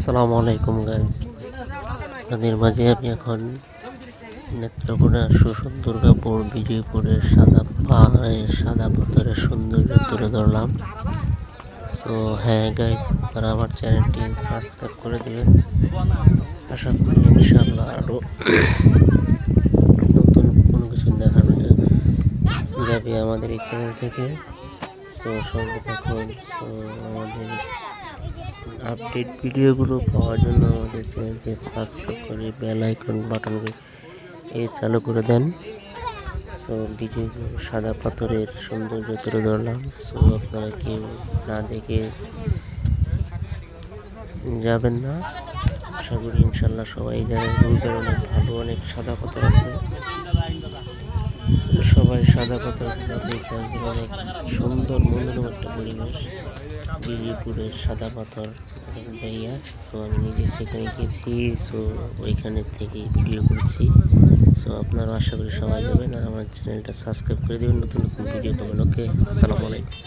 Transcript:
আসসালামু আলাইকুম গাইস, আপনাদের মাঝে আমি এখন নেত্রকোনা সুসন দুর্গাপুর বিজয়পুরের সাদা পাথরের সৌন্দর্য তুলে ধরলাম। সো হ্যাঁ গাইস, আপনারা আমার চ্যানেলটি সাবস্ক্রাইব করে দেবেন। আশা করি ইনশাল্লাহ আরও নতুন কোনো কিছু দেখানো যাবে আমাদের এই চ্যানেল থেকে। সো সঙ্গে থাকুন। সো আমাদের আপডেট ভিডিওগুলো পাওয়ার জন্য আমাদের চ্যানেলকে সাবস্ক্রাইব করে বেল আইকন বাটনকে চালু করে দেন। সো ভিডিওগুলো সাদা পাথরের সৌন্দর্য তুলে ধরলাম। সো আপনারা কেউ না দেখে যাবেন না। আশা করি ইনশাল্লাহ সবাই জানেন রুটের অনেক ভালো অনেক সাদা পাথর আছে। সবাই সাদা পাথরগুলো দেখে আসবেন। অনেক সুন্দর মনোরম একটা পরিবেশ বিজয়পুরের সাদা পাথর জায়গা। সো আমি নিজে সেখানে গেছি। সো ওইখানের থেকেই ভিডিও করছি। সো আপনারা আশা করি সবাই যাবেন আর আমার চ্যানেলটা সাবস্ক্রাইব করে দেবেন, নতুন নতুন ভিডিও পাবেন। ওকে, আসসালামু আলাইকুম।